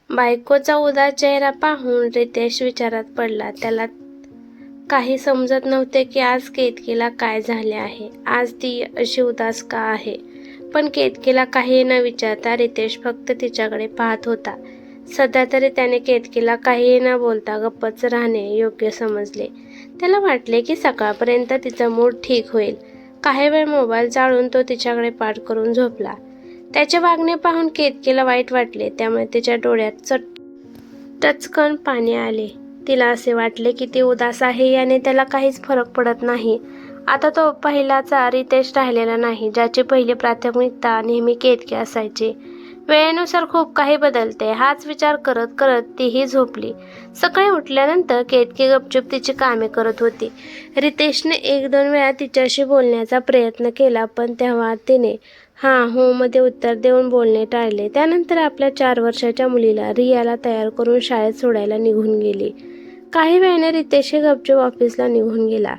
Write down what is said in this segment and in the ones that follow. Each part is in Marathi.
बायकोचा उदास चेहरा पाहून रितेश विचारात पडला. त्याला काही समजत नव्हते की आज केतकीला काय झाले आहे. आज ती अशी उदास का आहे. पण केतकीला काही न विचारता रितेश फक्त तिच्याकडे पाहत होता. सध्या तरी त्याने केतकीला काहीही न बोलता गप्पच राहणे योग्य समजले. त्याला वाटले की सकाळपर्यंत तिचा मूड ठीक होईल. काही वेळ मोबाईल चाळून तो तिच्याकडे पाठ करून झोपला. त्याचे वागणे पाहून केतकीला वाईट वाटले. त्यामुळे तिच्या डोळ्यात टचकन पाणी आले. तिला असे वाटले की ती उदास आहे याने त्याला काहीच फरक पडत नाही. आता तो पहिलाचा रितेश राहिलेला नाही, ज्याची पहिली प्राथमिकता नेहमी केतकी असायची. वेळेनुसार खूप काही बदलते हाच विचार करत करत तीही झोपली. सकाळी उठल्यानंतर केतकी गपचूप तिची कामे करत होती. रितेशने 1-2 वेळा तिच्याशी बोलण्याचा प्रयत्न केला, पण तेव्हा तिने हां हो मध्ये उत्तर देऊन बोलणे टाळले. त्यानंतर आपल्या 4 वर्षाच्या मुलीला रियाला तयार करून शाळेत सोडायला निघून गेली. काही वेळाने रितेशही गपचूप ऑफिसला निघून गेला.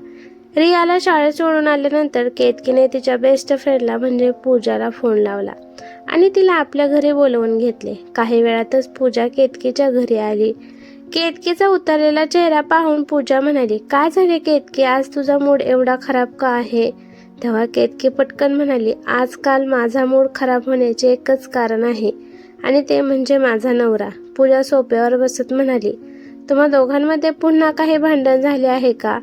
रियाला शाळेत सोडून आल्यानंतर केतकीने तिच्या बेस्ट फ्रेंडला म्हणजे पूजाला फोन लावला आणि तिला आपल्या घरी बोलवून घेतले. काही वेळातच पूजा केतकीच्या घरी आली. केतकीचा उतरलेला चेहरा पाहून पूजा म्हणाली, काय झाले केतकी, आज तुझा मूड एवढा खराब का आहे. तेव्हा केतकी पटकन म्हणाली, आजकाल माझा मूड खराब होण्याचे एकच कारण आहे आणि ते म्हणजे माझा नवरा. पूजा सोफ्यावर बसत म्हणाली, तुम्हा दोघांमध्ये पुन्हा काही भांडण झाले आहे का.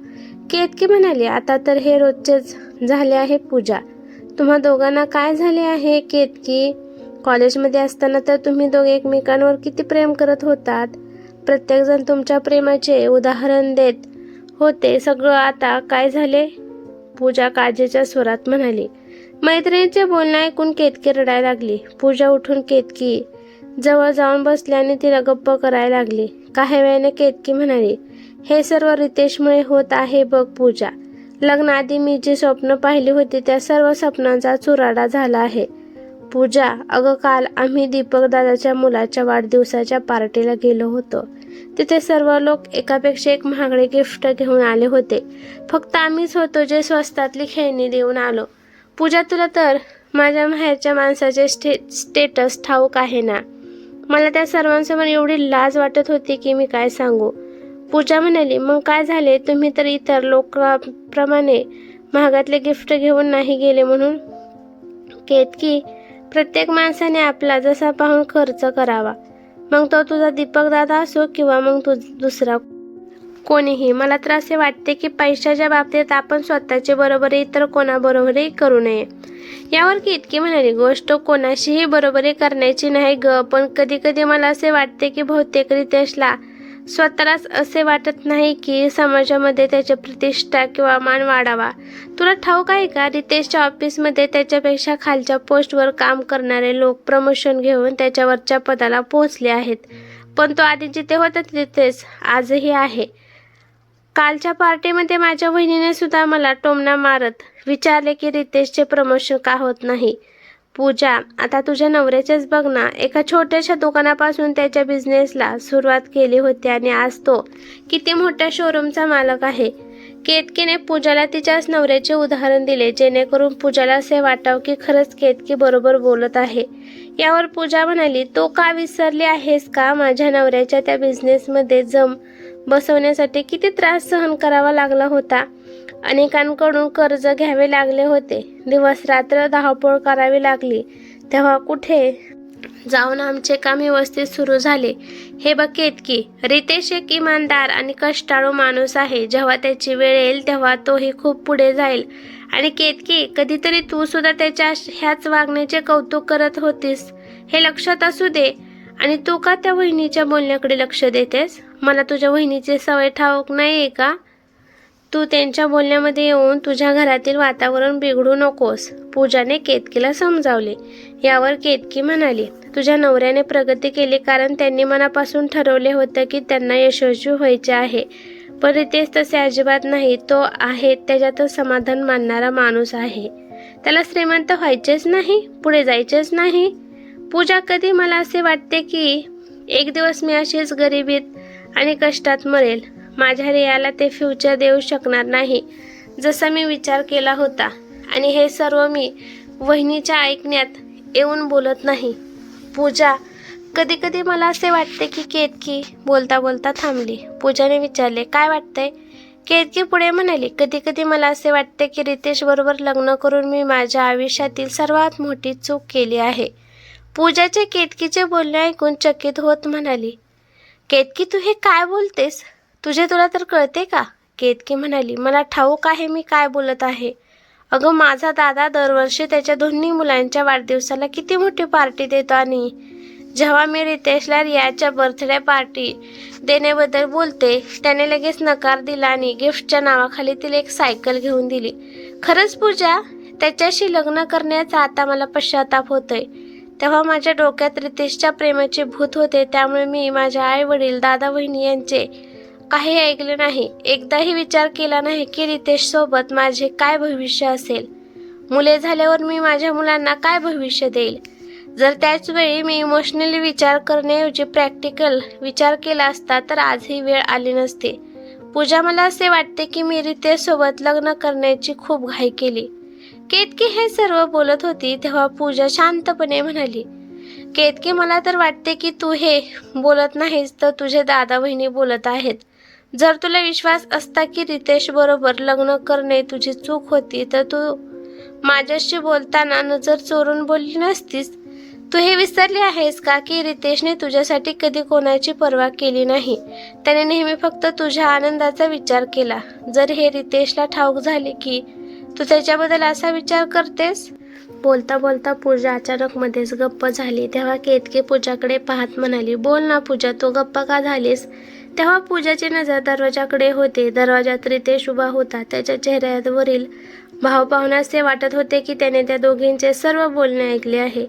केतकी म्हणाली, आता तर हे रोजचेच झाले आहे पूजा. तुम्हा दोघांना काय झाले आहे केतकी. कॉलेजमध्ये असताना तर तुम्ही दोघे एकमेकांवर किती प्रेम करत होतात. प्रत्येकजण तुमच्या प्रेमाचे उदाहरण देत होते. सगळं आता काय झाले. पूजा काळजीच्या स्वरात म्हणाली. मैत्रिणीचे बोलणे ऐकून केतकी रडायला लागली. पूजा उठून केतकी जवळ जाऊन बसली आणि तिला गप्प करायला लागली. काही वेळाने केतकी म्हणाली, हे सर्व रितेशमुळे होत आहे बघ पूजा. लग्नाआधी मी जी स्वप्न पाहिली होती त्या सर्व स्वप्नांचा चुराडा झाला आहे. पूजा, अगं काल आम्ही दीपक दादाच्या मुलाच्या वाढदिवसाच्या पार्टीला गेलो होतो. तिथे सर्व लोक एकापेक्षा एक महागडे गिफ्ट घेऊन आले होते. फक्त आम्हीच होतो जे स्वस्तातली खेळणी देऊन आलो. पूजा, तुला तर माझ्या माहेरच्या माणसाचे स्टेटस ठाऊक आहे ना. मला त्या सर्वांसमोर एवढी लाज वाटत होती की मी काय सांगू. पूजा म्हणाली, मग काय झाले, तुम्ही तर इतर लोकांप्रमाणे महागातले गिफ्ट घेऊन नाही गेले म्हणून. केतकी, प्रत्येक माणसाने आपला जसा पाहून खर्च करावा, मग तो तुझा दीपक दादा असो किंवा मग दुसरा कोणीही. मला तर असे वाटते की पैशाच्या बाबतीत आपण स्वतःचे बरोबरी इतर कोणाबरोबरही करू नये. यावर केतकी म्हणाली, गोष्ट कोणाशीही बरोबरी करण्याची नाही ग, पण कधी कधी मला असे वाटते की बहुतेक रितेशला स्वतःलाच असे वाटत नाही की समाजामध्ये त्याची प्रतिष्ठा किंवा मान वाढावा. तुला ठाऊक आहे का, रितेशच्या ऑफिसमध्ये त्याच्यापेक्षा खालच्या पोस्टवर काम करणारे लोक प्रमोशन घेऊन त्याच्यावरच्या पदाला पोहोचले आहेत. पण तो आधी जिथे होता तिथेच आजही आहे. कालच्या पार्टीमध्ये माझ्या वहिनीने सुद्धा मला टोमणा मारत विचारले की रितेशचे प्रमोशन का होत नाही. पूजा, आता तुझ्या नवऱ्याचेच बघ ना. एका छोट्याशा दुकानापासून त्याच्या बिझनेसला सुरुवात केली होती आणि आज तो किती मोठ्या शोरूमचा मालक आहे. केतकीने पूजाला तिच्याच नवऱ्याचे उदाहरण दिले, जेणेकरून पूजाला असे वाटावं की खरंच केतकी बरोबर बोलत आहे. यावर पूजा म्हणाली, तो का विसरली आहेस का, माझ्या नवऱ्याच्या त्या बिझनेसमध्ये जम बसवण्यासाठी किती त्रास सहन करावा लागला होता. अनेकांकडून कर्ज घ्यावे लागले होते. दिवस रात्र धावपळ करावी लागली. तेव्हा कुठे जाऊन आमचे काम व्यवस्थित सुरू झाले. हे बघ केतकी, रितेश एक इमानदार आणि कष्टाळू माणूस आहे. जेव्हा त्याची वेळ येईल तेव्हा तोही खूप पुढे जाईल. आणि केतकी, कधीतरी तू सुद्धा त्याच्या ह्याच वागण्याचे कौतुक करत होतीस हे लक्षात असू दे. आणि तू का त्या वहिनीच्या बोलण्याकडे लक्ष देतेस. मला तुझ्या वहिनीची सवय ठाऊक नाहीये का. तू त्यांच्या बोलण्यामध्ये येऊन तुझ्या घरातील वातावरण बिघडू नकोस. पूजाने केतकीला समजावले. यावर केतकी म्हणाली, तुझ्या नवऱ्याने प्रगती केली कारण त्यांनी मनापासून ठरवले होते की त्यांना यशस्वी व्हायचे आहे. पण रितेश तसे अजिबात नाही. तो आहे त्याच्यातच समाधान मानणारा माणूस आहे. त्याला श्रीमंत व्हायचेच नाही, पुढे जायचेच नाही. पूजा, कधी मला असे वाटते की एक दिवस मी अशीच गरिबीत आणि कष्टात मरेल. माझ्या रियाला ते फ्युचर देऊ शकणार नाही जसा मी विचार केला होता. आणि हे सर्व मी वहिनीच्या ऐकण्यात येऊन बोलत नाही. पूजा, कधी कधी मला असे वाटते की केतकी बोलता बोलता थांबली. पूजाने विचारले, काय वाटतंय? केतकी पुढे म्हणाली, कधी कधी मला असे वाटते की रितेश बरोबर लग्न करून मी माझ्या आयुष्यातील सर्वात मोठी चूक केली आहे. पूजाचे केतकीचे बोलणे ऐकून चकित होत म्हणाली, केतकी तू हे काय बोलतेस? तुला तर कळते का? केतकी म्हणाली, मला ठाऊक आहे मी काय बोलत आहे. अगं माझा दादा दरवर्षी त्याच्या दोन्ही मुलांच्या वाढदिवसाला किती मोठी पार्टी देतो आणि जेव्हा मी रितेशला रियाच्या बर्थडे पार्टी देण्याबद्दल बोलते त्याने लगेच नकार दिला आणि गिफ्टच्या नावाखाली तिला एक सायकल घेऊन दिली. खरंच पूजा, त्याच्याशी लग्न करण्याचा आता मला पश्चाताप होतोय. तेव्हा माझ्या डोक्यात रितेशच्या प्रेमाचे भूत होते, त्यामुळे मी माझ्या आई वडील दादा वहिनी यांचे काही ऐकले नाही. एकदाही विचार केला नाही की रितेश सोबत माझे काय भविष्य असेल. मुले झाल्यावर मी माझ्या मुलांना काय भविष्य देईल. जर त्याच वेळी मी इमोशनली विचार करण्याऐवजी प्रॅक्टिकल विचार केला असता तर आज ही वेळ आली नसते. पूजा, मला असे वाटते की मी रितेश सोबत लग्न करण्याची खूप घाई केली. केतकी हे सर्व बोलत होती तेव्हा पूजा शांतपणे म्हणाली, केतकी मला तर वाटते की तू हे बोलत नाहीस तर तुझे दादा वहिनी बोलत आहेत. जर तुला विश्वास असता की रितेश बरोबर लग्न करणे तुझी चूक होती तर तू माझ्याशी बोलताना नजर चोरून बोलली नसतीस. तू हे विसरली आहेस का की रितेशने तुझ्यासाठी कधी कोणाची पर्वा केली नाही. त्याने नेहमी फक्त तुझ्या आनंदाचा विचार केला. जर हे रितेशला ठाऊक झाले की तू त्याच्याबद्दल असा विचार करतेस. बोलता बोलता पूजा अचानक मध्येच गप्प झाली. तेव्हा केतकी पूजाकडे पाहत म्हणाली, बोल ना पूजा, तू गप्प का झालीस? तेव्हा पूजाची नजर दरवाजाकडे होते. दरवाजात रितेश उभा होता. त्याच्या चेहऱ्यावरील भाव पाहून असे वाटत होते की त्याने त्या दोघींचे सर्व बोलणे ऐकले आहे.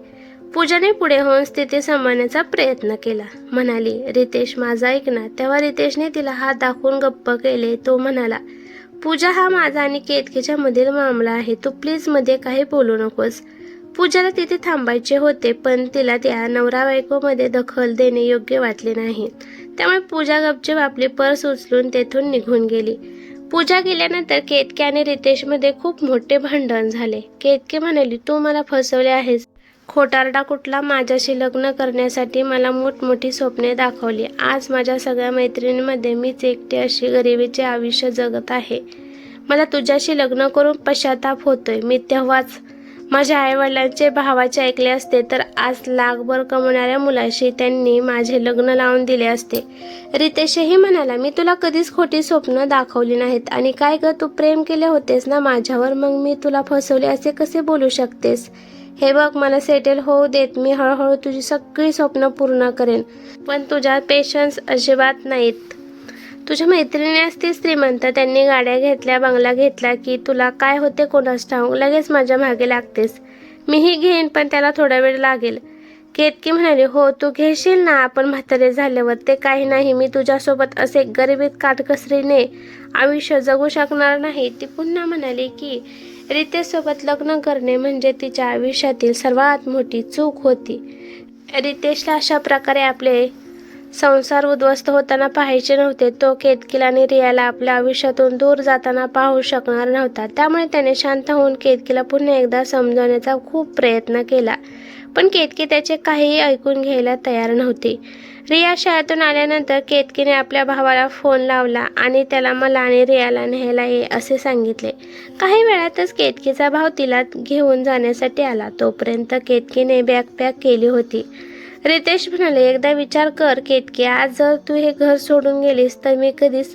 पूजाने पुढे होऊन स्थिती सांभाळण्याचा प्रयत्न केला. म्हणाली, रितेश माझा ऐक ना. तेव्हा रितेशने तिला हात दाखवून गप्प केले. तो म्हणाला, पूजा, हा माझा आणि केतकीच्या मधील मामला आहे. तू प्लीज मध्ये काही बोलू नकोस. पूजाला तिथे थांबायचे होते पण तिला त्या नवरा बायकोमध्ये दखल देणे योग्य वाटले नाही. त्यामुळे पूजा गपचूप आपली पर्स उचलून तेथून निघून गेली. पूजा गेल्यानंतर केतकी आणि रितेशमध्ये खूप मोठे भांडण झाले. केतकी म्हणाली, तू मला फसवले आहेस. खोटारडा कुठला. माझ्याशी लग्न करण्यासाठी मला मोठमोठी स्वप्ने दाखवली. आज माझ्या सगळ्या मैत्रिणींमध्ये मीच एकटी अशी गरिबीचे आयुष्य जगत आहे. मला तुझ्याशी लग्न करून पश्चाताप होतोय. मी तेव्हाच माझ्या आईवडिलांचे भावाचे ऐकले असते तर आज लाखभर कमवणाऱ्या मुलाशी त्यांनी माझे लग्न लावून दिले असते. रितेशही म्हणाला, मी तुला कधीच खोटी स्वप्न दाखवली नाहीत. आणि काय ग, तू प्रेम केले होतेस ना माझ्यावर, मग मी तुला फसवले असे कसे बोलू शकतेस? हे बघ, मला सेटल होऊ देत. मी हळूहळू तुझी सगळी स्वप्न पूर्ण करेन. पण तुझ्यात पेशन्स अजिबात नाहीत. तुझ्या मैत्रिणी असतील श्रीमंत, त्यांनी गाड्या घेतल्या, बंगला घेतला की तुला काय होते कोणास ठाऊक, लगेच माझ्या मागे लागतेस. मीही घेईन पण त्याला थोडा वेळ लागेल. केतकी म्हणाली, हो तू घेशील ना, आपण म्हातारे झाल्यावर. ते काही नाही, मी तुझ्यासोबत असे गरिबीत काटकसरीने आयुष्य जगू शकणार नाही. ती पुन्हा म्हणाली की रितेशसोबत लग्न करणे म्हणजे तिच्या आयुष्यातील सर्वात मोठी चूक होती. रितेशला अशा प्रकारे आपले संसार उद्ध्वस्त होताना पाहायचे नव्हते. तो केतकीला आणि रियाला आपल्या आयुष्यातून दूर जाताना पाहू शकणार नव्हता. त्यामुळे त्याने शांत होऊन केतकीला पुन्हा एकदा समजवण्याचा खूप प्रयत्न केला. पण केतकी त्याचे काहीही ऐकून घ्यायला तयार नव्हती. रिया शाळेतून आल्यानंतर केतकीने आपल्या भावाला फोन लावला आणि त्याला मला आणि रियाला न्यायला ये असे सांगितले. काही वेळातच केतकीचा भाव तिला घेऊन जाण्यासाठी आला. तोपर्यंत केतकीने बॅग पॅक केली होती. रितेश म्हणाले, एकदा विचार कर केतकी, आज जर तू हे घर सोडून गेलीस तर मी कधीच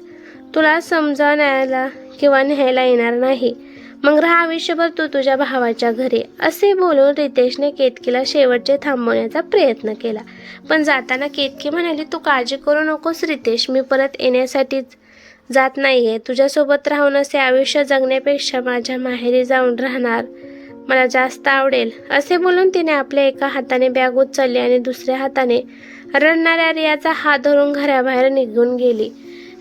तुला समजावण्याला किंवा न्यायला येणार नाही. मग राहा आयुष्यभर तू तुझ्या भावाच्या घरी. असे बोलून रितेशने केतकीला शेवटचे थांबवण्याचा प्रयत्न केला. पण जाताना केतकी म्हणाली, तू काळजी करू नकोस रितेश, मी परत येण्यासाठीच जात नाहीये. तुझ्यासोबत राहून असे आयुष्य जगण्यापेक्षा माझ्या माहेरी जाऊन राहणार मला जास्त आवडेल. असे बोलून तिने आपल्या एका हाताने बॅग उचलली आणि दुसऱ्या हाताने रडणाऱ्या रियाचा हात धरून घराबाहेर निघून गेली.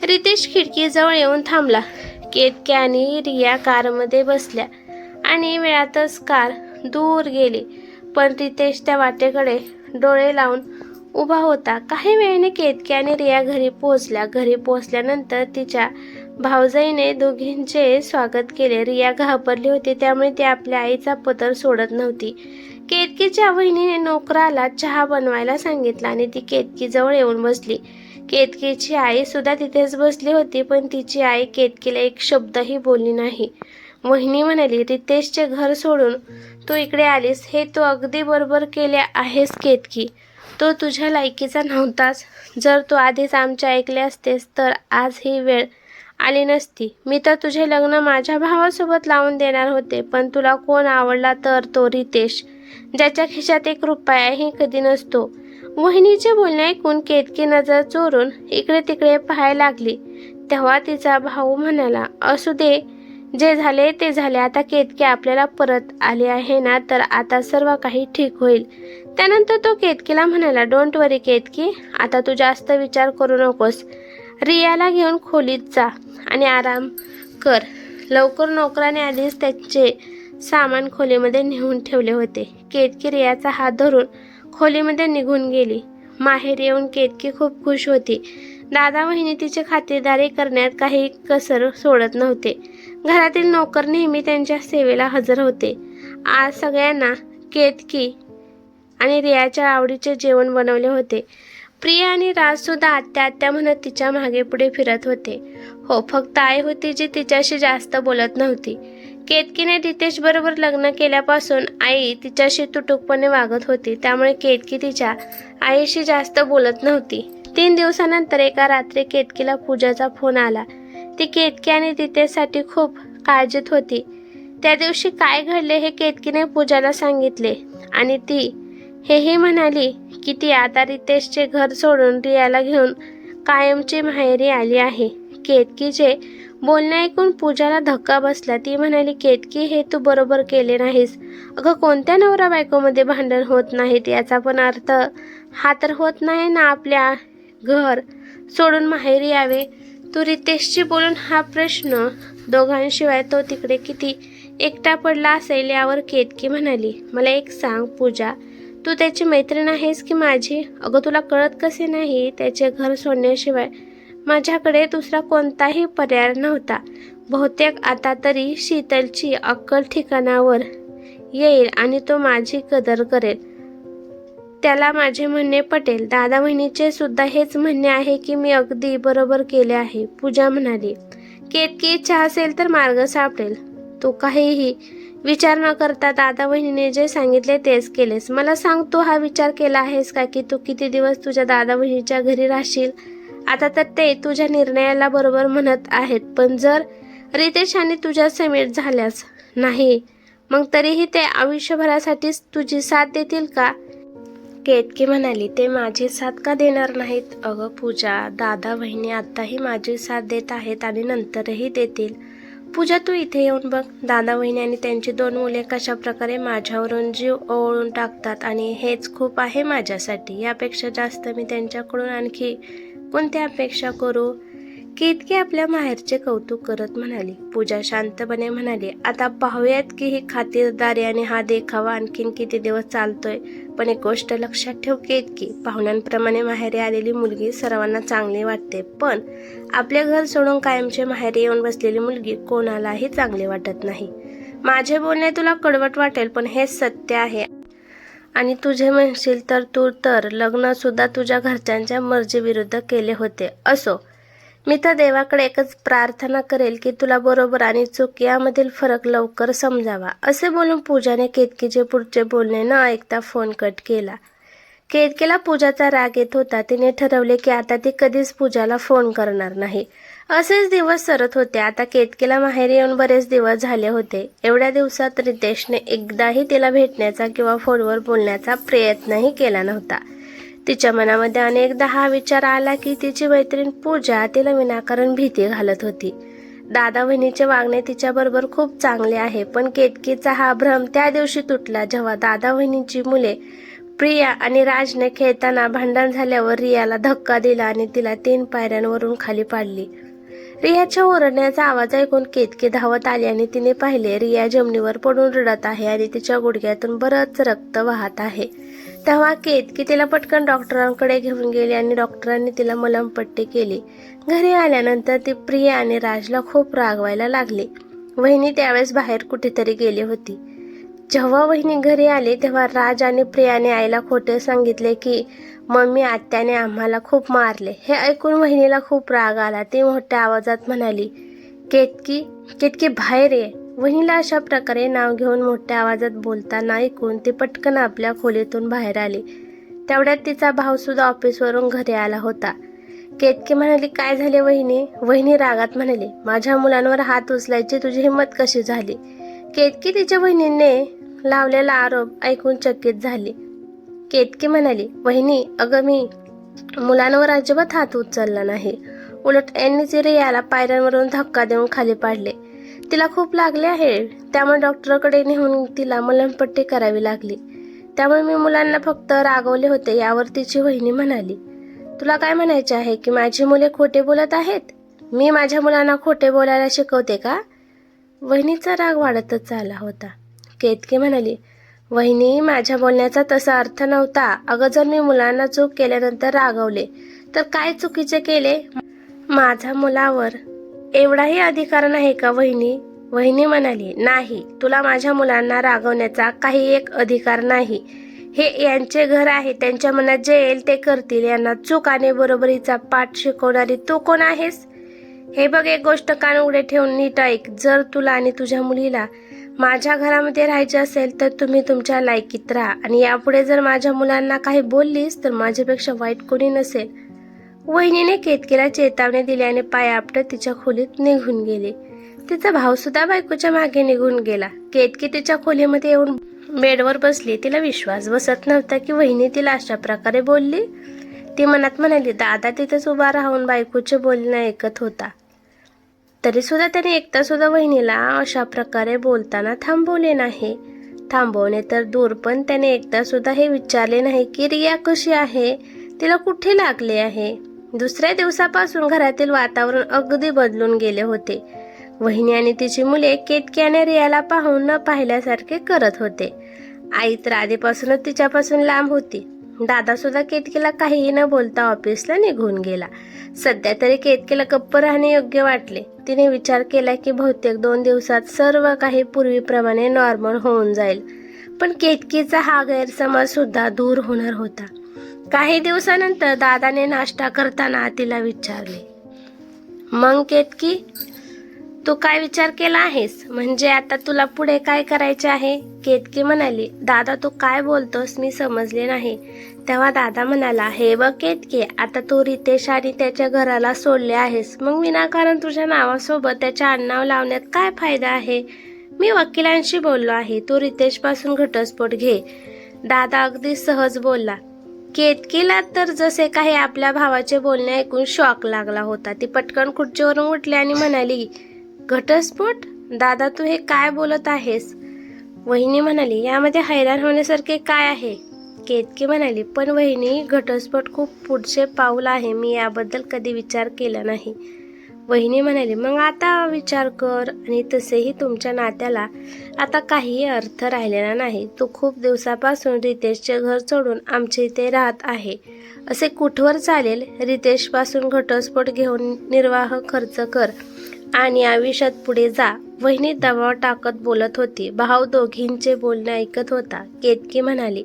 रितेश खिडकीजवळ येऊन थांबला. केतकी आणि रिया कारमध्ये बसल्या आणि वेळातच कार दूर गेली. पण रितेश त्या वाटेकडे डोळे लावून उभा होता. काही वेळाने केतकी आणि रिया घरी पोहोचल्या. घरी पोहोचल्यानंतर तिच्या भावजाईने दोघींचे स्वागत केले. रिया घाबरली होती त्यामुळे ती आपल्या आईचा पदर सोडत नव्हती. केतकीच्या वहिनीने नोकराला चहा बनवायला सांगितला आणि ती केतकी जवळ येऊन बसली. केतकीची आई सुद्धा तिथेच बसली होती, पण तिची आई केतकीला एक शब्दही बोलली नाही. वहिनी म्हणाली, रितेशचे घर सोडून तू इकडे आलीस हे तू अगदी बरोबर केले आहेस केतकी. तो तुझ्या लायकीचा नव्हताच. जर तू आधीच आमचे ऐकले असतेस तर आज ही वेळ आली नसती. मी तर तुझे लग्न माझ्या भावासोबत लावून देणार होते, पण तुला कोण आवडला तर तो रितेश, ज्याच्या खिशात 1 रुपयाही कधी नसतो. वहिनीचे बोलणे ऐकून केतकी नजर चोरून इकडे तिकडे पाहायला लागली. तेव्हा तिचा भाऊ म्हणाला, असू दे, जे झाले ते झाले. आता केतकी आपल्याला परत आली आहे ना, तर आता सर्व काही ठीक होईल. त्यानंतर तो केतकीला म्हणाला, डोंट वरी केतकी, आता तू जास्त विचार करू नकोस. रियाला घेऊन खोलीत जा आणि आराम कर. लवकर. नोकराने आधीच त्याचे सामान खोलीमध्ये नेऊन ठेवले होते. केतकी रियाचा हात धरून खोलीमध्ये निघून गेली. माहेर येऊन केतकी खूप खुश होती. दादा वहिनी तिची खातिरदारी करण्यात काही कसर सोडत नव्हते. घरातील नोकर नेहमी त्यांच्या सेवेला हजर होते. आज सगळ्यांना केतकी आणि रियाच्या आवडीचे जेवण बनवले होते. प्रिया आणि राज सुद्धा आत्या आत्या म्हणत तिच्या मागे पुढे फिरत होते. हो, फक्त आई होती जी तिच्याशी जास्त बोलत नव्हती. केतकीने रितेश बरोबर लग्न केल्यापासून आई तिच्याशी तुटुकपणे वागत होती, त्यामुळे केतकी तिच्या आईशी जास्त बोलत नव्हती. 3 दिवसानंतर एका रात्री केतकीला पूजाचा फोन आला. ती केतकी आणि रितेशसाठी खूप काळजीत होती. त्या दिवशी काय घडले हे केतकीने पूजाला सांगितले आणि ती हेही म्हणाली की ती आता रितेशचे घर सोडून रियाला घेऊन कायमची माहेरी आली आहे. केतकीचे बोलणे ऐकून पूजाला धक्का बसला. ती म्हणाली, केतकी, हे तू बरोबर केले नाहीस. अगं, कोणत्या नवरा बायकोमध्ये भांडण होत नाहीत याचा पण अर्थ हा तर होत नाही ना आपल्या घर सोडून माहेरी यावे. तू रितेशशी बोलून हा प्रश्न दोघांशिवाय तो तिकडे किती एकटा पडला असेल यावर केतकी म्हणाली, मला एक सांग पूजा, तू त्याची मैत्रीण आहेस की माझी? अगं, तुला कळत कसे नाही? त्याचे घर सोडण्याशिवाय माझ्याकडे दुसरा कोणताही पर्याय नव्हता. बहुतेक आता तरी शीतलची अक्कल ठिकाणावर येईल आणि तो माझी कदर करेल. त्याला माझे म्हणणे पटेल. दादा वहिनीचे सुद्धा हेच म्हणणे आहे की मी अगदी बरोबर केले आहे, पूजा म्हणाली. केतकी, इच्छा असेल तर मार्ग सापडेल. तू काहीही विचार न करता दादा वहिनीने जे सांगितले तेच केलेस. मला सांग, तू हा विचार केला आहेस का की तू किती दिवस तुझ्या दादा वहिनीच्या घरी राहशील? आता तर ते तुझ्या निर्णयाला बरोबर म्हणत आहेत, पण जर रितेश आणि तुझ्या समीर झाल्यास नाही, मग तरीही ते आयुष्यभरासाठीच तुझी साथ देतील का? केतकी म्हणाली, ते माझी साथ का देणार नाहीत? अगं पूजा, दादा वहिनी आत्ताही माझी साथ देत आहेत आणि नंतरही देतील. पूजा, तू इथे येऊन बघ. दादा वहिनी आणि त्यांची 2 मुले कशा प्रकारे माझ्यावरून जीव ओवाळून टाकतात आणि हेच खूप आहे माझ्यासाठी. यापेक्षा जास्त मी त्यांच्याकडून आणखी कोणती अपेक्षा करू? केतकी आपल्या माहेरचे कौतुक करत म्हणाली. पूजा शांतपणे म्हणाली, आता पाहूयात की ही खातिरदारी आणि हा देखावा आणखीन किती दिवस चालतोय. पण एक गोष्ट लक्षात ठेव केतकी, पाहुण्यांप्रमाणे माहेरी आलेली मुलगी सर्वांना चांगली वाटते, पण आपले घर सोडून कायमचे माहेरी येऊन बसलेली मुलगी कोणालाही चांगली वाटत नाही. माझे बोलणे तुला कडवट वाटेल, पण हेच सत्य आहे. आणि तुझे म्हणशील तर तू तर लग्न सुद्धा तुझ्या घरच्यांच्या मर्जीविरुद्ध केले होते. असो, मी तर देवाकडे एकच प्रार्थना करेल की तुला बरोबर आणि चूक यामधील फरक लवकर समजावा. असे बोलून पूजाने केतकीचे पुढचे बोलणे न ऐकता फोन कट केला. केतकीला पूजाचा राग येत होता. तिने ठरवले की आता ती कधीच पूजाला फोन करणार नाही. असेच दिवस सरत होते. आता केतकीला माहेरी येऊन बरेच दिवस झाले होते. एवढ्या दिवसात रितेशने एकदाही तिला भेटण्याचा किंवा फोनवर बोलण्याचा प्रयत्नही केला नव्हता. तिच्या मनामध्ये अनेकदा हा विचार आला की तिची मैत्रीण पूजा तिला विनाकारण भीती घालत होती. दादा वहिनीचे वागणे तिच्याबरोबर खूप चांगले आहे, पण केतकीचा हा भ्रम त्या दिवशी तुटला जेव्हा दादा वहिनीची मुले प्रिया आणि राजने खेळताना भांडण झाल्यावर रियाला धक्का दिला आणि तिला 3 पायऱ्यांवरून खाली पाडली. रियाच्या ओरडण्याचा आवाज ऐकून केतकी धावत आली आणि तिने पाहिले रिया जमिनीवर पडून रडत आहे आणि तिच्या गुडघ्यातून बरंच रक्त वाहत आहे. तेव्हा केतकी तिला पटकन डॉक्टरांकडे घेऊन गेली आणि डॉक्टरांनी तिला मलमपट्टी केली. घरी आल्यानंतर ती प्रिया आणि राजला खूप रागवायला लागली. वहिनी त्यावेळेस बाहेर कुठेतरी गेली होती. जेव्हा वहिनी घरी आली तेव्हा राज आणि प्रियाने आईला खोटे सांगितले की मम्मी आत्याने आम्हाला खूप मारले. हे ऐकून वहिनीला खूप राग आला. ती मोठ्या आवाजात म्हणाली, केतकी केतकी बाहेर ये. वहिनीला अशा प्रकारे नाव घेऊन मोठ्या आवाजात बोलताना ऐकून ती पटकन आपल्या खोलीतून बाहेर आली. तेवढ्यात तिचा भाऊ सुद्धा ऑफिसवरून घरी आला होता. केतकी म्हणाली, काय झाले वहिनी? वहिनी रागात म्हणाली, माझ्या मुलांवर हात उचलायची तुझी हिंमत कशी झाली? केतकी तिच्या बहिणीने लावलेला आरोप ऐकून चकित झाली. केतकी म्हणाली, वहिनी अगं मी मुलांवर अजिबात हात उचलला नाही. उलट यांनीच रियाला पायऱ्यांवरून धक्का देऊन खाली पाडले. तिला खूप लागले आहे, त्यामुळे डॉक्टरकडे नेऊन तिला मलमपट्टी करावी लागली. त्यामुळे मी मुलांना फक्त रागवले होते. यावर तिची वहिनी म्हणाली, तुला काय म्हणायचे आहे की माझी मुले खोटे बोलत आहेत? मी माझ्या मुलांना खोटे बोलायला शिकवते का? वहिनीचा राग वाढतच चालला होता. केतकी म्हणाली, वहिनी माझ्या बोलण्याचा तसा अर्थ नव्हता. अगं जर मी मुलांना चूक केल्यानंतर रागवले तर काय चुकीचे केले? माझ्या मुलावर एवढाही अधिकार नाही का वहिनी? वहिनी म्हणाली, नाही, तुला माझ्या मुलांना रागवण्याचा काही एक अधिकार नाही. हे यांचे घर आहे, त्यांच्या मनात जे येईल ते करतील. यांना चूक आणि बरोबरीचा पाठ शिकवणारी तू कोण आहेस? हे बघ, एक गोष्ट कान उघडे ठेवून नीट ऐक. जर तुला आणि तुझ्या मुलीला माझ्या घरामध्ये राहायचे असेल तर तुम्ही तुमच्या लायकीत राहा, आणि यापुढे जर माझ्या मुलांना काही बोललीस तर माझ्यापेक्षा वाईट कोणी नसेल. वहिनीने केतकीला चेतावणी दिली आणि पाय आपटत तिच्या खोलीत निघून गेली. तिचा भाऊ सुद्धा बायकोच्या मागे निघून गेला. केतकी तिच्या खोलीमध्ये येऊन बेडवर बसली. तिला विश्वास बसत नव्हता की वहिनी तिला अशा प्रकारे बोलली. ती मनात म्हणाली, दादा तिथेच उभा राहून बायकोचे बोलणे ऐकत होता, तरी सुद्धा त्याने एकदा सुद्धा वहिनीला अशा प्रकारे बोलताना थांबवले नाही. थांबवणे तर दूर, पण त्याने एकदा सुद्धा हे विचारले नाही की रिया कशी आहे, तिला कुठे लागले आहे. दुसऱ्या दिवसापासून घरातील वातावरण अगदी बदलून गेले होते. वहिनी आणि तिची मुले केतकी आणि रियाला पाहून न पाहिल्यासारखे करत होते. आई तर आधीपासूनच तिच्यापासून लांब होती. दादा सुद्धा केतकीला काहीही न बोलता ऑफिसला निघून गेला. सध्या तरी केतकीला गप्प राहणे योग्य वाटले. तिने विचार केला की बहुतेक 2 दिवसात सर्व काही पूर्वीप्रमाणे नॉर्मल होऊन जाईल. पण केतकीचा हा गैरसमज सुद्धा दूर होणार होता. काही दिवसानंतर दादाने नाश्ता करताना तिला विचारले, मग केतकी, तू काय विचार केला आहेस? म्हणजे आता तुला पुढे काय करायचे आहे? केतकी म्हणाली, दादा तू काय बोलतोस मी समजले नाही. तेव्हा दादा म्हणाला, हे बघ केतकी, आता तू रितेश आणि त्याच्या घराला सोडले आहेस, मग विनाकारण तुझ्या नावासोबत त्याच्या आडनाव लावण्यात काय फायदा आहे? मी वकिलांशी बोललो आहे, तू रितेश पासून घटस्फोट घे. दादा अगदी सहज बोलला. केतकीला तर जसे काही आपल्या भावाचे बोलणे ऐकून शॉक लागला होता. ती पटकन खुर्चीवरून उठली आणि म्हणाली, घटस्फोट? दादा तू हे काय बोलत आहेस? वहिनी म्हणाली, यामध्ये हैराण होण्यासारखे काय आहे? केतकी म्हणाली, पण वहिनी घटस्फोट खूप पुढचे पाऊल आहे, मी याबद्दल कधी विचार केला नाही. वहिनी म्हणाली, मग आता विचार कर. आणि तसेही तुमच्या नात्याला आता काही अर्थ राहिलेला नाही. तू खूप दिवसापासून रितेशचे घर सोडून आमच्या इथे राहत आहे. असे कुठवर चालेल? रितेश पासून घटस्फोट घेऊन निर्वाह खर्च कर आणि आयुष्यात पुढे जा. वहिनी दबाव टाकत बोलत होती. भाऊ दोघींचे बोलणे ऐकत होता. केतकी म्हणाली,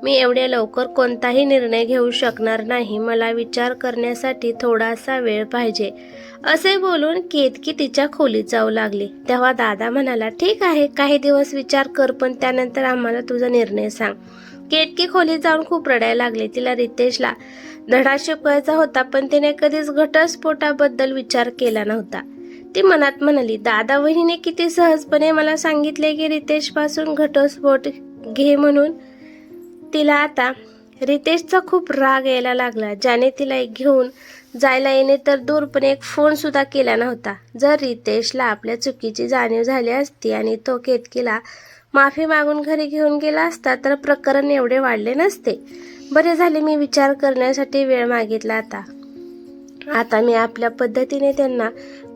मी एवढ्या लवकर कोणताही निर्णय घेऊ शकणार नाही, मला विचार करण्यासाठी थोडासा वेळ पाहिजे. असे बोलून केतकी तिच्या खोलीत जाऊ लागली. तेव्हा दादा म्हणाला, ठीक आहे, काही दिवस विचार कर, पण त्यानंतर आम्हाला तुझा निर्णय सांग. केतकी खोलीत जाऊन खूप रडायला लागली. तिला रितेशला धडा शिकवायचा होता, पण तिने कधीच घटस्फोटाबद्दल विचार केला नव्हता. ती मनात म्हणाली, दादा वहिनीने किती सहजपणे मला सांगितले की रितेश पासून घटस्फोट घे म्हणून. तिला आता रितेशचा खूप राग यायला लागला, ज्याने तिला घेऊन जायला येणे तर दूर, पण एक फोन सुद्धा केला नव्हता. जर रितेशला आपल्या चुकीची जाणीव झाली असती आणि तो केतकीला माफी मागून घरी घेऊन गेला असता तर प्रकरण एवढे वाढले नसते. बरे झाले मी विचार करण्यासाठी वेळ मागितला. आता मी आपल्या पद्धतीने त्यांना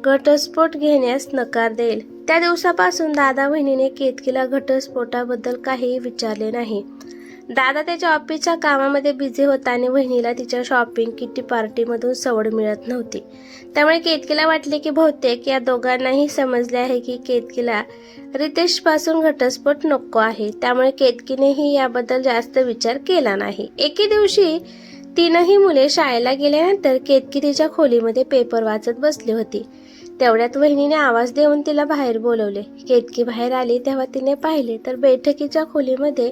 घटस्फोट घेण्यास नकार देईल. त्या दिवसापासून दादा वहिनीने केतकीला घटस्फोटाबद्दल काहीही विचारले नाही. दादा त्याच्या ऑफिसच्या कामामध्ये बिझी होता आणि वहिनीला तिच्या शॉपिंग किटी पार्टीमधून सवड मिळत नव्हती. त्यामुळे केतकीला वाटले की बहुतेक या दोघांनाही समजले आहे की केतकीला रितेशपासून घटस्फोट नको आहे. त्यामुळे केतकीनेही याबद्दल जास्त विचार केला नाही. एके दिवशी तीनही मुले शाळेला गेल्यानंतर केतकी तिच्या खोलीमध्ये पेपर वाचत बसली होती. तेवढ्यात वहिनीने आवाज देऊन तिला बाहेर बोलवले. केतकी बाहेर आली तेव्हा तिने पाहिले तर बैठकीच्या खोलीमध्ये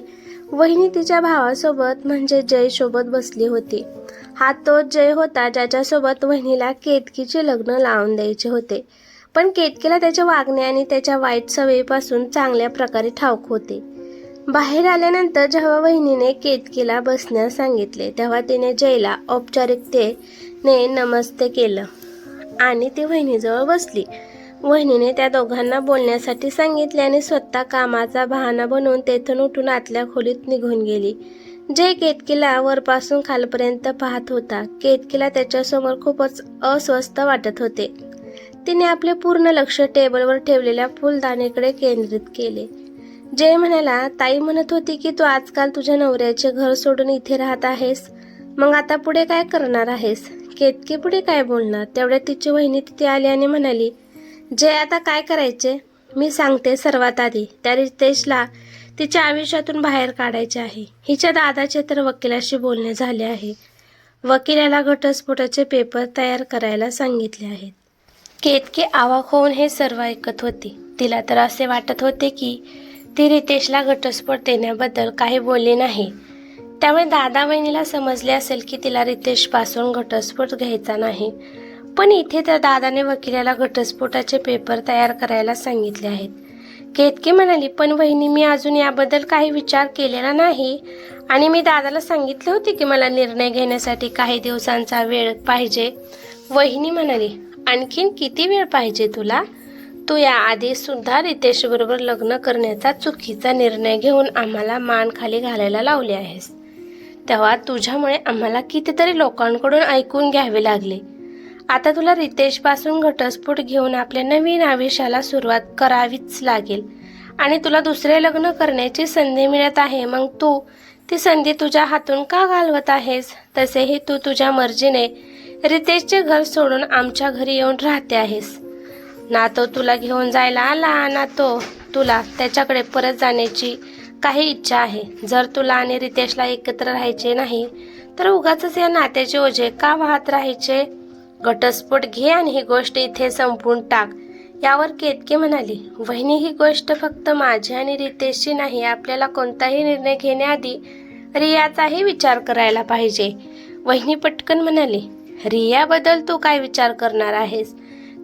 वहिनी तिच्या भावासोबत म्हणजे जय सोबत बसली होती. हा तोच जय होता ज्याच्यासोबत वहिनीला केतकीचे लग्न लावून द्यायचे होते. पण केतकीला त्याच्या वागणे आणि त्याच्या वाईट सवयीपासून चांगल्या प्रकारे ठाऊक होते. बाहेर आल्यानंतर जेव्हा वहिनीने केतकीला बसण्यास सांगितले तेव्हा तिने जयला औपचारिकतेने नमस्ते केलं आणि ती वहिनीजवळ बसली. वहिनीने त्या दोघांना बोलण्यासाठी सांगितले आणि स्वतः कामाचा बहाणा बनवून तेथून उठून आतल्या खोलीत निघून गेली. जय केतकीला वरपासून खालपर्यंत पाहत होता. केतकीला त्याच्यासमोर खूपच अस्वस्थ वाटत होते. तिने आपले पूर्ण लक्ष टेबलवर ठेवलेल्या फुलदाणीकडे केंद्रित केले. जय म्हणाला, ताई म्हणत होती की तू आजकाल तुझ्या नवऱ्याचे घर सोडून इथे राहत आहेस. मग आता पुढे काय करणार आहेस? केतकी पुढे काय बोलणार? तेवढ्यात तिची वहिनी तिथे आली आणि म्हणाली, जय आता काय करायचे? मी सांगते सर्वात आधी त्या रितेशला तिच्या आयुष्यातून बाहेर काढायचे आहे. हिच्या दादाचे तर वकिलाशी बोलणे झाले आहे. वकिलाला घटस्फोटाचे पेपर तयार करायला सांगितले आहेत. केतकी अवाक होऊन हे सर्व ऐकत होती. तिला तर असे वाटत होते की ती रितेशला घटस्फोट देण्याबद्दल काही बोलली नाही. त्यामुळे दादा वहिनीला समजले असेल की तिला रितेशपासून घटस्फोट घ्यायचा नाही. पण इथे त्या दादाने वकिलाला घटस्फोटाचे पेपर तयार करायला सांगितले आहेत. केतकी म्हणाली, पण वहिनी मी अजून याबद्दल काही विचार केलेला नाही आणि मी दादाला सांगितले होते की मला निर्णय घेण्यासाठी काही दिवसांचा वेळ पाहिजे. वहिनी म्हणाली, आणखीन किती वेळ पाहिजे तुला? तू या आधी सुद्धा रितेश बरोबर लग्न करण्याचा चुकीचा निर्णय घेऊन आम्हाला मान खाली घालायला लावले आहेस. तेव्हा तुझ्यामुळे आम्हाला कितीतरी लोकांकडून ऐकून घ्यावे लागले. आता तुला रितेशपासून घटस्फोट घेऊन आपल्या नवीन आयुष्याला सुरुवात करावीच लागेल आणि तुला दुसरे लग्न करण्याची संधी मिळत आहे. मग तू ती संधी तुझ्या हातून का घालवत आहेस? तसेही तू तुझ्या मर्जीने रितेशचे घर सोडून आमच्या घरी येऊन राहते आहेस. ना तो तुला घेऊन जायला आला ना तो तुला त्याच्याकडे परत जाण्याची काही इच्छा आहे. जर तुला आणि रितेशला एकत्र राहायचे नाही तर उगाचच या नात्याचे ओझे का वाहत राहायचे? घटस्फोट घे आणि ही गोष्ट इथे संपवून टाक. यावर केतकी म्हणाली, वहिनी ही गोष्ट फक्त माझी आणि रितेशची नाही. आपल्याला कोणताही निर्णय घेण्याआधी रियाचाही विचार करायला पाहिजे. वहिनी पटकन म्हणाली, रियाबद्दल तू काय विचार करणार आहेस?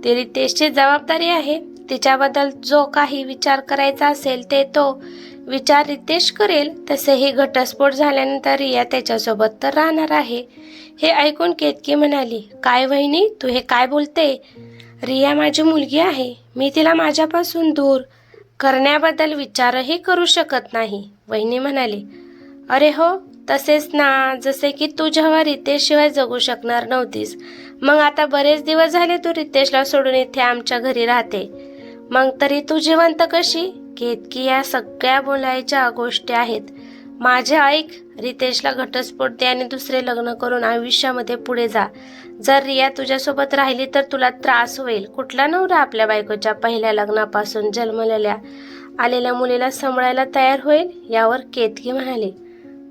ती रितेशची जबाबदारी आहे. तिच्याबद्दल जो काही विचार करायचा असेल ते तो विचार रितेश करेल. तसेही घटस्फोट झाल्यानंतर रिया त्याच्यासोबत तर राहणार आहे. हे ऐकून केतकी म्हणाली, काय वहिनी तू हे काय बोलते? रिया माझी मुलगी आहे. मी तिला माझ्यापासून दूर करण्याबद्दल विचारही करू शकत नाही. वहिनी म्हणाली, अरे हो तसेच ना, जसे की तू जेव्हा रितेशशिवाय जगू शकणार नव्हतीस. मग आता बरेच दिवस झाले तू रितेशला सोडून इथे आमच्या घरी राहते. मग तरी तू जिवंत कशी? केतकी या सगळ्या बोलायच्या गोष्टी आहेत. माझे ऐक, रितेशला घटस्फोट दे आणि दुसरे लग्न करून आयुष्यामध्ये पुढे जा. जर रिया तुझ्यासोबत राहिली तर तुला त्रास होईल. कुठला नवरा आपल्या बायकोच्या पहिल्या लग्नापासून जन्मलेल्या आलेल्या मुलीला सांभाळायला तयार होईल? यावर केतकी म्हणाली,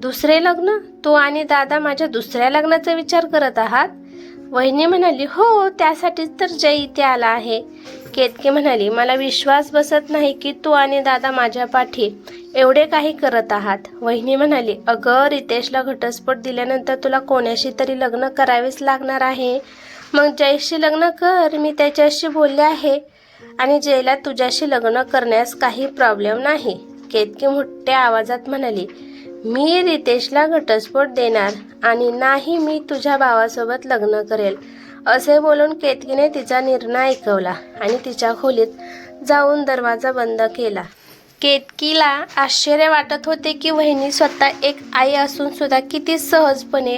दुसरे लग्न? तू आणि दादा माझ्या दुसऱ्या लग्नाचा विचार करत आहात? वहिनी म्हणाली, हो त्यासाठीच तर जय इथे आला आहे. केतकी म्हणाली, मला विश्वास बसत नाही की तू आणि दादा माझ्या पाठी एवढे काही करत आहात. वहिनी म्हणाली, अगं रितेशला घटस्फोट दिल्यानंतर तुला कोणाशी तरी लग्न करावेच लागणार आहे. मग जयशी लग्न कर. मी त्याच्याशी बोलले आहे आणि जयला तुझ्याशी लग्न करण्यास काही प्रॉब्लेम नाही. केतकी मोठ्या आवाजात म्हणाली, मी रितेशला घटस्फोट देणार आणि नाही मी तुझ्या भावासोबत लग्न करेल. असे बोलून केतकीने तिचा निर्णय ऐकवला आणि तिच्या खोलीत जाऊन दरवाजा बंद केला. केतकीला आश्चर्य वाटत होते की वहिनी स्वतः एक आई असून सुद्धा किती सहजपणे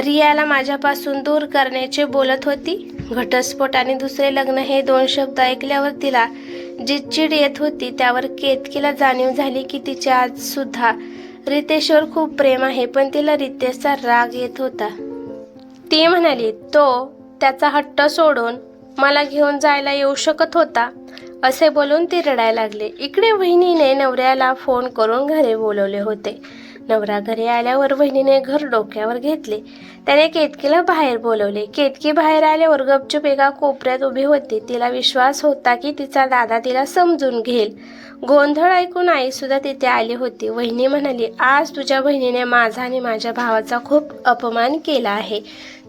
रियाला माझ्यापासून दूर करण्याचे बोलत होती. घटस्फोट आणि दुसरे लग्न हे दोन शब्द ऐकल्यावर तिला जी चिड येत होती त्यावर केतकीला जाणीव झाली की तिचे आज सुद्धा रितेशवर खूप प्रेम आहे, पण तिला रितेशचा राग येत होता. ती म्हणाली तो त्याचा हट्ट सोडून मला घेऊन जायला येऊ शकत होता, असे बोलून ती रडायला लागली. इकडे वहिनीने नवऱ्याला फोन करून घरी बोलवले होते. नवरा घरी आल्यावर वहिनीने घर डोक्यावर घेतले. त्याने केतकीला बाहेर बोलवले. केतकी बाहेर आल्यावर गपचूप एका कोपऱ्यात उभी होती. तिला विश्वास होता की तिचा दादा तिला समजून घेईल. गोंधळ ऐकून आई सुद्धा तिथे आली होती. वहिनी म्हणाली, आज तुझ्या बहिणीने माझा आणि माझ्या भावाचा खूप अपमान केला आहे.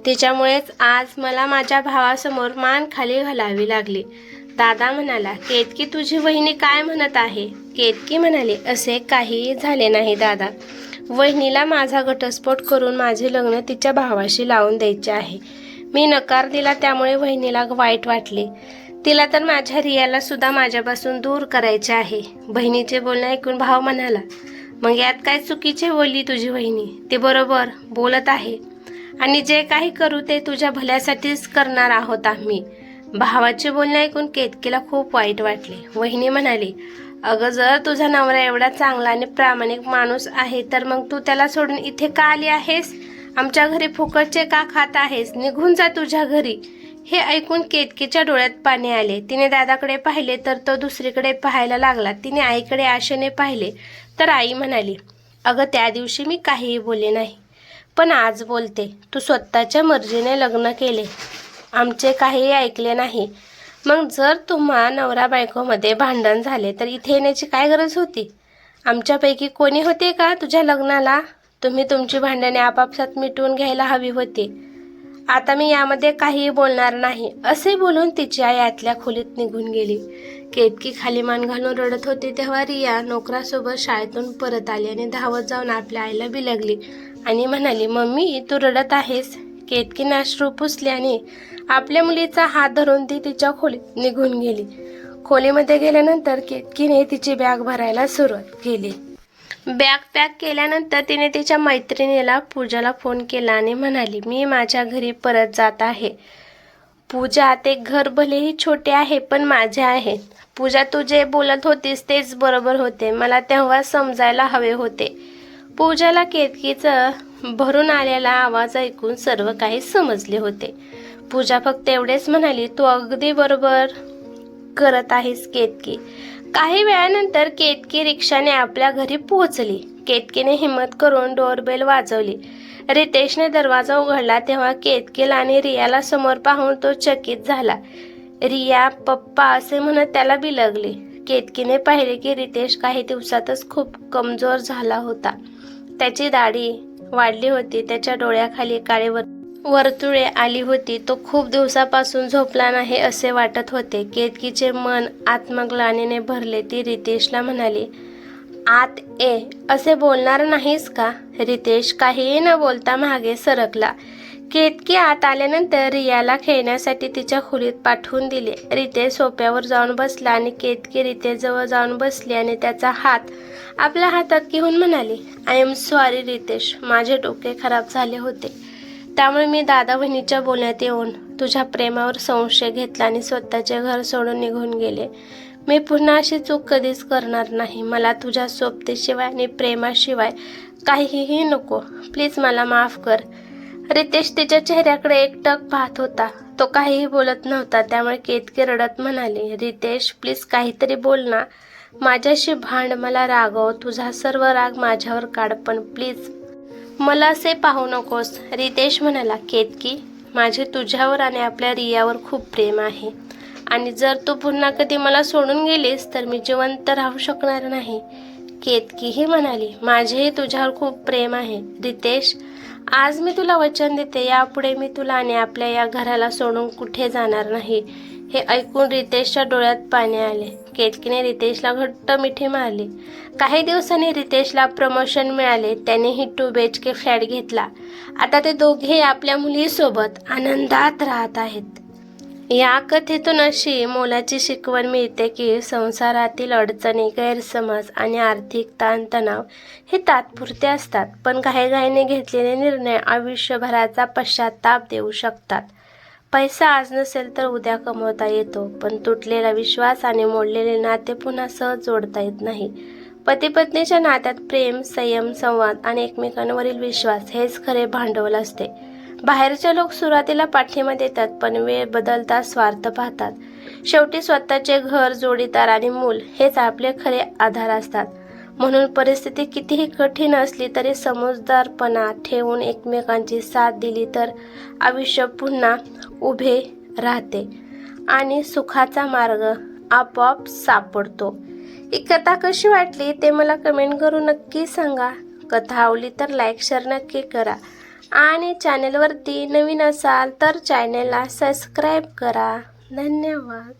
तिच्यामुळेच आज मला माझ्या भावासमोर मान खाली घालावी लागली. दादा म्हणाला, केतकी तुझी वहिनी काय म्हणत आहे? केतकी म्हणाली, असे काही झाले नाही दादा. वहिनीला माझा घटस्फोट करून माझे लग्न तिच्या भावाशी लावून द्यायचे आहे. मी नकार दिला, त्यामुळे वहिनीला वाईट वाटले. तिला तर माझ्या रियाला सुद्धा माझ्यापासून दूर करायचे आहे. बहिणीचे बोलणे ऐकून भाव म्हणाला, मग यात काय चुकीचे बोलली तुझी वहिनी? ती बरोबर बोलत आहे आणि जे काही करू ते तुझ्या भल्यासाठीच करणार आहोत आम्ही. भावाचे बोलणे ऐकून केतकीला खूप वाईट वाटले. वहिनी म्हणाली, अगं जर तुझा नवरा एवढा चांगला आणि प्रामाणिक माणूस आहे तर मग तू त्याला सोडून इथे का आली आहेस? आमच्या घरी फुकटचे का खात आहेस? निघून जा तुझ्या घरी. हे ऐकून केतकीच्या डोळ्यात पाणी आले. तिने दादाकडे पाहिले तर तो दुसरीकडे पाहायला लागला. तिने आईकडे आशेने पाहिले तर आई म्हणाली, अगं त्या दिवशी मी काहीही बोलले नाही, पण आज बोलते. तू स्वतःच्या मर्जीने लग्न केले, आमचे काहीही ऐकले नाही. मग जर तुम्हा नवरा बायकोमध्ये भांडण झाले तर इथे येण्याची काय गरज होती? आमच्यापैकी कोणी होते का तुझ्या लग्नाला? तुम्ही तुमची भांडणे आपापसात मिटवून घ्यायला हवी होती. आता मी यामध्ये काहीही बोलणार नाही, असे बोलून तिची आई आतल्या खोलीत निघून गेली. केतकी खाली मान घालून रडत होती तेव्हा रिया नोकरासोबत शाळेतून परत आली आणि धावत जाऊन आपल्या आईला बिलगली आणि म्हणाली, मम्मी तू रडत आहेस? केतकीने अश्रू पुसले आणि आपल्या मुलीचा हात धरून ती तिच्या खोलीत निघून गेली. खोलीमध्ये गेल्यानंतर केतकीने तिची बॅग भरायला सुरुवात केली. बॅग पॅक केल्यानंतर तिने तिच्या मैत्रिणीला पूजाला फोन केला आणि म्हणाली, मी माझ्या घरी परत जात आहे. पूजा, ते घर भलेही छोटे आहे पण माझे आहे. पूजा, तू जे बोलत होतीस तेच बरोबर होते, मला तेव्हा समजायला हवे होते. पूजाला केतकीचा भरून आलेला आवाज ऐकून सर्व काही समजले होते. पूजा फक्त एवढेच म्हणाली, तू अगदी बरोबर करत आहेस केतकी. काही वेळानंतर केतकी रिक्षाने आपल्या घरी पोहोचली. केतकीने हिम्मत करून डोरबेल वाजवली. रितेशने दरवाजा उघडला तेव्हा केतकीला आणि रियाला समोर पाहून तो चकित झाला. रिया पप्पा असे म्हणत त्याला बिलगली. केतकीने पाहिले की रितेश काही दिवसातच खूप कमजोर झाला होता. त्याची दाढी वाढली होती, त्याच्या डोळ्याखाली काळे वर्तुळे आली होती. तो खूप दिवसापासून झोपला नाही असे वाटत होते. केतकीचे मन आत्मग्लानीने भरले. ती रितेशला म्हणाली, आत ये. असे बोलणार नाहीस का? रितेश काहीही न बोलता मागे सरकला. केतकी आत आल्यानंतर रियाला खेळण्यासाठी तिच्या खोलीत पाठवून दिले. रितेश सोफ्यावर जाऊन बसला आणि केतकी रितेशजवळ जाऊन बसली आणि त्याचा हात आपल्या हातात घेऊन म्हणाली, आय एम सॉरी रितेश, माझे डोके खराब झाले होते, त्यामुळे मी दादा वहिनीच्या बोलण्यात येऊन तुझ्या प्रेमावर संशय घेतला आणि स्वतःचे घर सोडून निघून गेले. मी पुन्हा अशी चूक कधीच करणार नाही. मला तुझ्या सोबतीशिवाय आणि प्रेमाशिवाय काहीही नको. प्लीज मला माफ कर. रितेश तिच्या चेहऱ्याकडे एकटक पाहत होता. तो काहीही बोलत नव्हता. त्यामुळे केतकी रडत म्हणाली, रितेश प्लीज काहीतरी बोल ना. माझ्याशी भांड, मला रागव, तुझा सर्व राग माझ्यावर काढ, पण प्लीज मला असे पाहू नकोस. रितेश म्हणाला, केतकी माझे तुझ्यावर आणि आपल्या रियावर खूप प्रेम आहे आणि जर तू पुन्हा कधी मला सोडून गेलीस तर मी जिवंत राहू शकणार नाही. केतकीही म्हणाली, माझेही तुझ्यावर खूप प्रेम आहे. रितेश, आज मी तुला वचन देते, यापुढे मी तुला आणि आपल्या या घराला सोडून कुठे जाणार नाही. हे ऐकून रितेशच्या डोळ्यात पाणी आले. केतकीने रितेशला घट्ट मिठी मारली. काही दिवसांनी रितेशला प्रमोशन मिळाले. त्यानेही 2 BHK फ्लॅट घेतला. आता ते दोघे आपल्या मुलीसोबत आनंदात राहत आहेत. या कथेतून अशी मोलाची शिकवण मिळते की संसारातील अडचणी, गैरसमज आणि आर्थिक ताणतणाव हे तात्पुरते असतात, पण घाईघाईने घेतलेले निर्णय आयुष्यभराचा पश्चाताप देऊ शकतात. पैसा आज नसेल तर उद्या कमवता येतो, पण तुटलेला विश्वास आणि मोडलेले नाते पुन्हा सहज जोडता येत नाही. पती पत्नीच्या नात्यात प्रेम, संयम, संवाद आणि एकमेकांवरील विश्वास हेच खरे भांडवल असते. बाहेरचे लोक सुरुवातीला पाठिंबा देतात, पण वेळ बदलता स्वार्थ पाहतात. शेवटी स्वतःचे घर, जोडीदार आणि मूल हेच आपले खरे आधार असतात. म्हणून परिस्थिती कितीही कठीण असली तरी समजदारपणा ठेवून एकमेकांची साथ दिली तर आयुष्य पुन्हा उभे राहते आणि सुखाचा मार्ग आपोआप सापडतो. ही कथा कशी वाटली ते मला कमेंट करून नक्की सांगा. कथा आवडली तर लाईक शेअर नक्की करा आणि चॅनेलवरती नवीन असाल तर चॅनेलला सबस्क्राईब करा. धन्यवाद.